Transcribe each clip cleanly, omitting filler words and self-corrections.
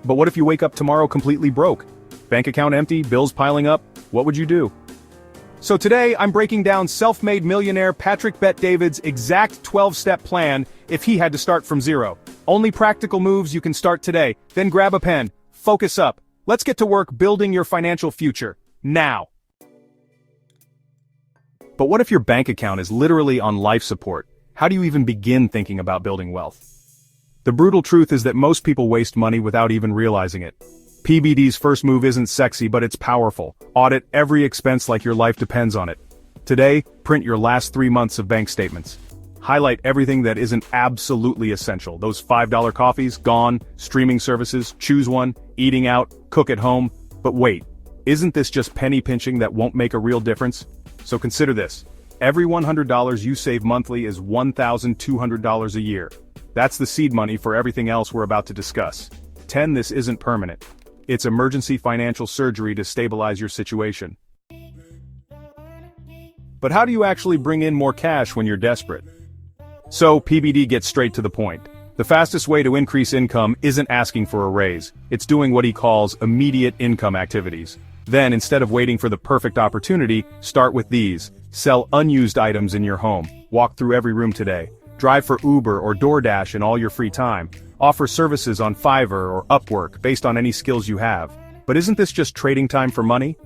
But what if you wake up tomorrow completely broke? Bank account empty, bills piling up, what would you do? So today, I'm breaking down self-made millionaire Patrick Bet-David's exact 12-step plan if he had to start from zero. Only practical moves you can start today. Then grab a pen, focus up. Let's get to work building your financial future, now. But what if your bank account is literally on life support? How do you even begin thinking about building wealth? The brutal truth is that most people waste money without even realizing it. PBD's first move isn't sexy, but it's powerful. Audit every expense like your life depends on it. Today, print your last 3 months of bank statements. Highlight everything that isn't absolutely essential. Those $5 coffees, gone, streaming services, choose one, eating out, cook at home. But wait, isn't this just penny pinching that won't make a real difference? So consider this. Every $100 you save monthly is $1,200 a year. That's the seed money for everything else we're about to discuss. This isn't permanent. It's emergency financial surgery to stabilize your situation. But how do you actually bring in more cash when you're desperate? So, PBD gets straight to the point. The fastest way to increase income isn't asking for a raise, it's doing what he calls immediate income activities. Then, instead of waiting for the perfect opportunity, start with these. Sell unused items in your home. Walk through every room today. Drive for Uber or DoorDash in all your free time. Offer services on Fiverr or Upwork based on any skills you have. But isn't this just trading time for money?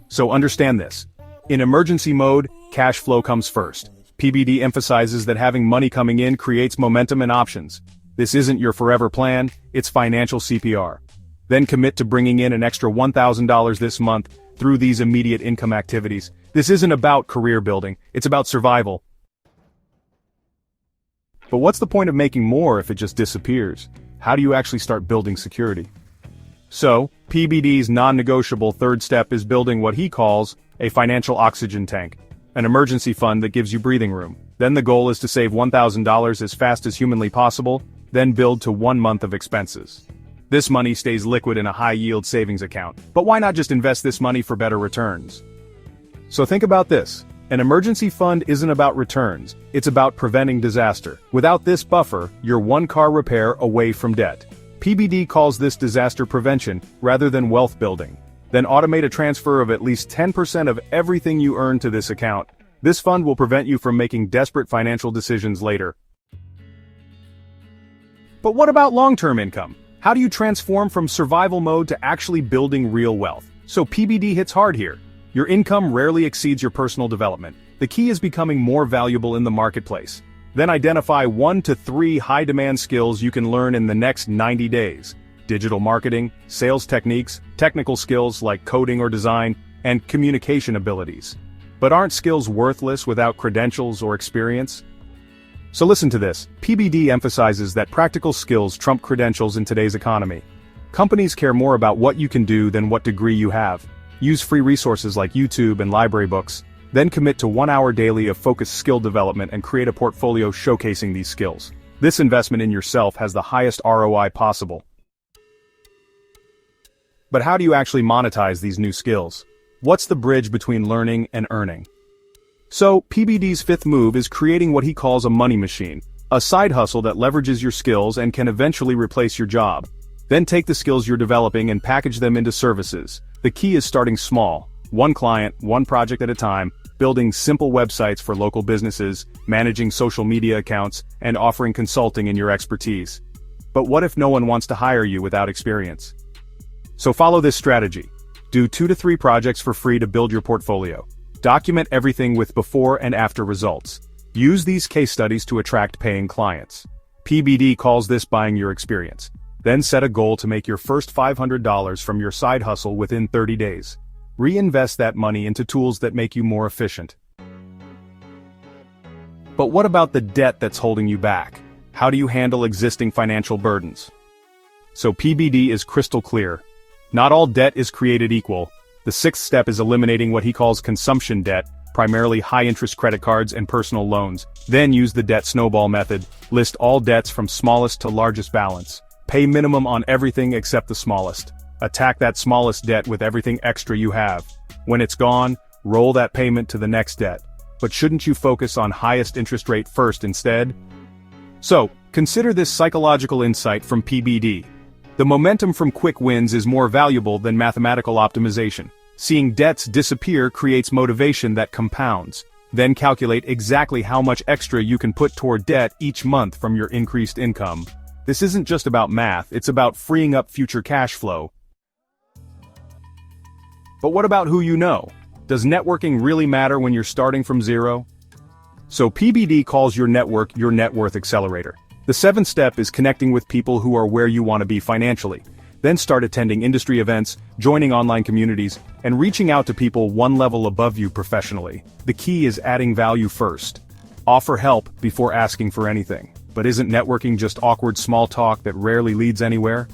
So understand this. In emergency mode, cash flow comes first. PBD emphasizes that having money coming in creates momentum and options. This isn't your forever plan, it's financial CPR. Then commit to bringing in an extra $1,000 this month through these immediate income activities. This isn't about career building, it's about survival. But what's the point of making more if it just disappears? How do you actually start building security? So, PBD's non-negotiable third step is building what he calls a financial oxygen tank, an emergency fund that gives you breathing room. Then the goal is to save $1,000 as fast as humanly possible, then build to 1 month of expenses. This money stays liquid in a high-yield savings account. But why not just invest this money for better returns? So think about this. An emergency fund isn't about returns, it's about preventing disaster. Without this buffer, you're one car repair away from debt. PBD calls this disaster prevention, rather than wealth building. Then automate a transfer of at least 10% of everything you earn to this account. This fund will prevent you from making desperate financial decisions later. But what about long-term income? How do you transform from survival mode to actually building real wealth? So PBD hits hard here. Your income rarely exceeds your personal development. The key is becoming more valuable in the marketplace. Then identify 1 to 3 high-demand skills you can learn in the next 90 days. Digital marketing, sales techniques, technical skills like coding or design, and communication abilities. But aren't skills worthless without credentials or experience? So listen to this. PBD emphasizes that practical skills trump credentials in today's economy. Companies care more about what you can do than what degree you have. Use free resources like YouTube and library books, then commit to 1 hour daily of focused skill development and create a portfolio showcasing these skills. This investment in yourself has the highest ROI possible. But how do you actually monetize these new skills? What's the bridge between learning and earning? So, PBD's fifth move is creating what he calls a money machine, a side hustle that leverages your skills and can eventually replace your job. Then take the skills you're developing and package them into services. The key is starting small, one client, one project at a time, building simple websites for local businesses, managing social media accounts, and offering consulting in your expertise. But what if no one wants to hire you without experience? So follow this strategy. Do 2 to 3 projects for free to build your portfolio. Document everything with before and after results. Use these case studies to attract paying clients. PBD calls this buying your experience. Then set a goal to make your first $500 from your side hustle within 30 days. Reinvest that money into tools that make you more efficient. But what about the debt that's holding you back? How do you handle existing financial burdens? So PBD is crystal clear. Not all debt is created equal. The 6th step is eliminating what he calls consumption debt, primarily high-interest credit cards and personal loans. Then use the debt snowball method. List all debts from smallest to largest balance. Pay minimum on everything except the smallest. Attack that smallest debt with everything extra you have. When it's gone, roll that payment to the next debt. But shouldn't you focus on highest interest rate first instead? So, consider this psychological insight from PBD. The momentum from quick wins is more valuable than mathematical optimization. Seeing debts disappear creates motivation that compounds. Then calculate exactly how much extra you can put toward debt each month from your increased income. This isn't just about math, it's about freeing up future cash flow. But what about who you know? Does networking really matter when you're starting from zero? So PBD calls your network your net worth accelerator. The seventh step is connecting with people who are where you want to be financially. Then start attending industry events, joining online communities, and reaching out to people one level above you professionally. The key is adding value first. Offer help before asking for anything. But isn't networking just awkward small talk that rarely leads anywhere?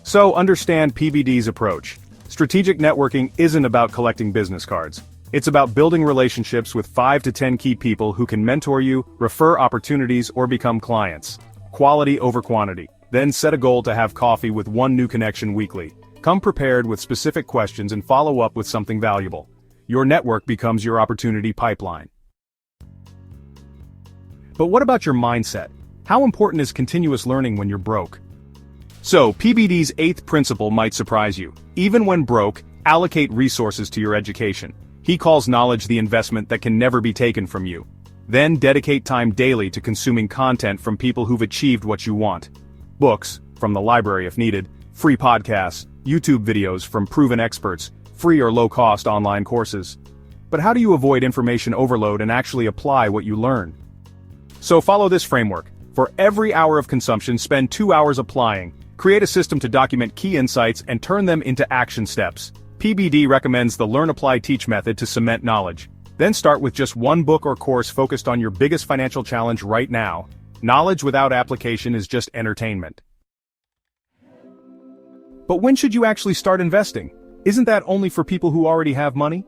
So understand PBD's approach. Strategic networking isn't about collecting business cards. It's about building relationships with 5 to 10 key people who can mentor you, refer opportunities, or become clients. Quality over quantity. Then set a goal to have coffee with one new connection weekly. Come prepared with specific questions and follow up with something valuable. Your network becomes your opportunity pipeline. But what about your mindset? How important is continuous learning when you're broke? So, PBD's 8th principle might surprise you. Even when broke, allocate resources to your education. He calls knowledge the investment that can never be taken from you. Then dedicate time daily to consuming content from people who've achieved what you want. Books, from the library if needed, free podcasts, YouTube videos from proven experts, free or low-cost online courses. But how do you avoid information overload and actually apply what you learn? So follow this framework. For every hour of consumption, spend 2 hours applying. Create a system to document key insights and turn them into action steps. PBD recommends the Learn, Apply, Teach method to cement knowledge. Then start with just one book or course focused on your biggest financial challenge right now. Knowledge without application is just entertainment. But when should you actually start investing? Isn't that only for people who already have money?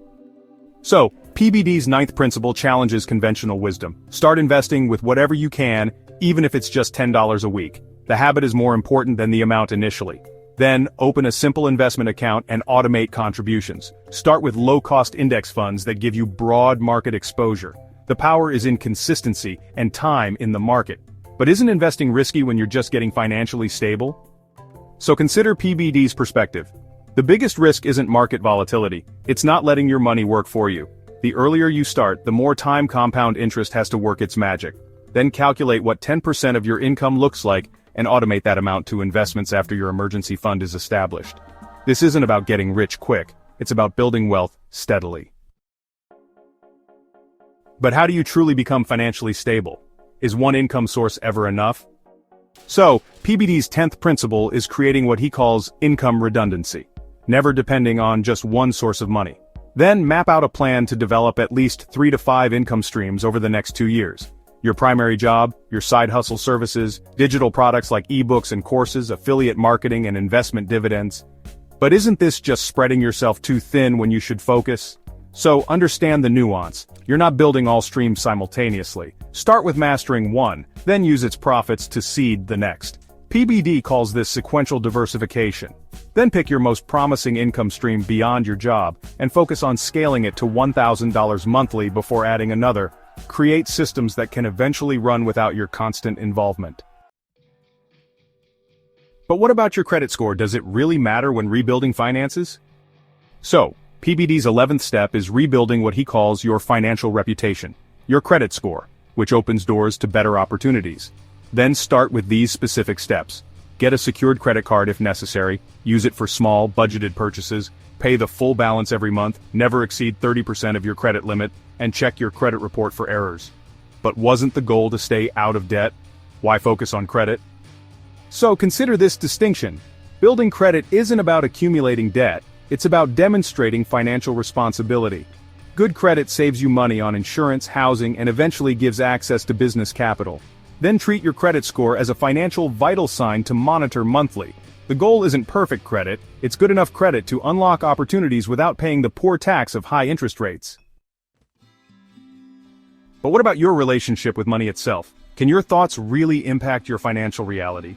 So, PBD's 9th principle challenges conventional wisdom. Start investing with whatever you can, even if it's just $10 a week. The habit is more important than the amount initially. Then, open a simple investment account and automate contributions. Start with low-cost index funds that give you broad market exposure. The power is in consistency and time in the market. But isn't investing risky when you're just getting financially stable? So consider PBD's perspective. The biggest risk isn't market volatility. It's not letting your money work for you. The earlier you start, the more time compound interest has to work its magic. Then calculate what 10% of your income looks like and automate that amount to investments after your emergency fund is established. This isn't about getting rich quick. It's about building wealth steadily. But how do you truly become financially stable? Is one income source ever enough? So, PBD's 10th principle is creating what he calls income redundancy, never depending on just one source of money. Then map out a plan to develop at least 3 to 5 income streams over the next 2 years. Your primary job, your side hustle services, digital products like ebooks and courses, affiliate marketing and investment dividends. But isn't this just spreading yourself too thin when you should focus? So understand the nuance. You're not building all streams simultaneously. Start with mastering one, then use its profits to seed the next. PBD calls this sequential diversification. Then pick your most promising income stream beyond your job and focus on scaling it to $1,000 monthly before adding another. Create systems that can eventually run without your constant involvement. But what about your credit score? Does it really matter when rebuilding finances? So, PBD's 11th step is rebuilding what he calls your financial reputation, your credit score, which opens doors to better opportunities. Then start with these specific steps. Get a secured credit card if necessary, use it for small, budgeted purchases, pay the full balance every month, never exceed 30% of your credit limit, and check your credit report for errors. But wasn't the goal to stay out of debt? Why focus on credit? So consider this distinction. Building credit isn't about accumulating debt, it's about demonstrating financial responsibility. Good credit saves you money on insurance, housing, and eventually gives access to business capital. Then treat your credit score as a financial vital sign to monitor monthly. The goal isn't perfect credit, it's good enough credit to unlock opportunities without paying the poor tax of high interest rates. But what about your relationship with money itself? Can your thoughts really impact your financial reality?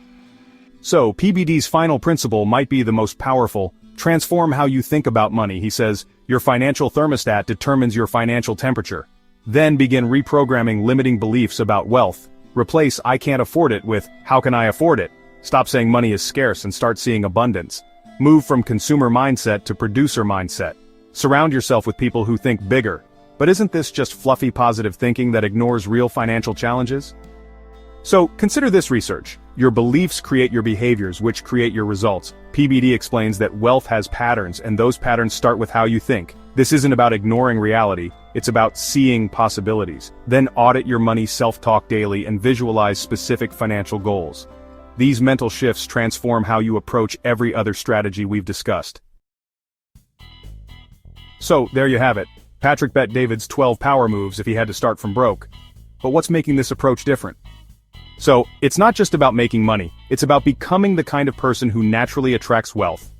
So, PBD's final principle might be the most powerful. Transform how you think about money. He says, your financial thermostat determines your financial temperature. Then begin reprogramming limiting beliefs about wealth. Replace "I can't afford it" with "How can I afford it?" Stop saying money is scarce and start seeing abundance. Move from consumer mindset to producer mindset. Surround yourself with people who think bigger. But isn't this just fluffy positive thinking that ignores real financial challenges? So, consider this research. Your beliefs create your behaviors, which create your results. PBD explains that wealth has patterns, and those patterns start with how you think. This isn't about ignoring reality, it's about seeing possibilities. Then audit your money self-talk daily and visualize specific financial goals. These mental shifts transform how you approach every other strategy we've discussed. So, there you have it. Patrick bet David's 12 power moves if he had to start from broke. But what's making this approach different? So, it's not just about making money, it's about becoming the kind of person who naturally attracts wealth.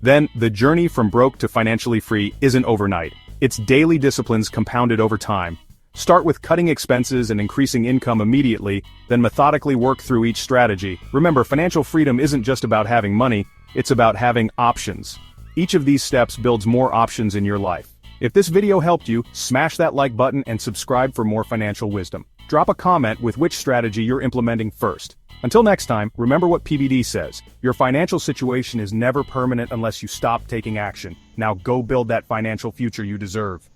Then, the journey from broke to financially free isn't overnight. It's daily disciplines compounded over time. Start with cutting expenses and increasing income immediately, then methodically work through each strategy. Remember, financial freedom isn't just about having money, it's about having options. Each of these steps builds more options in your life. If this video helped you, smash that like button and subscribe for more financial wisdom. Drop a comment with which strategy you're implementing first. Until next time, remember what PBD says. Your financial situation is never permanent unless you stop taking action. Now go build that financial future you deserve.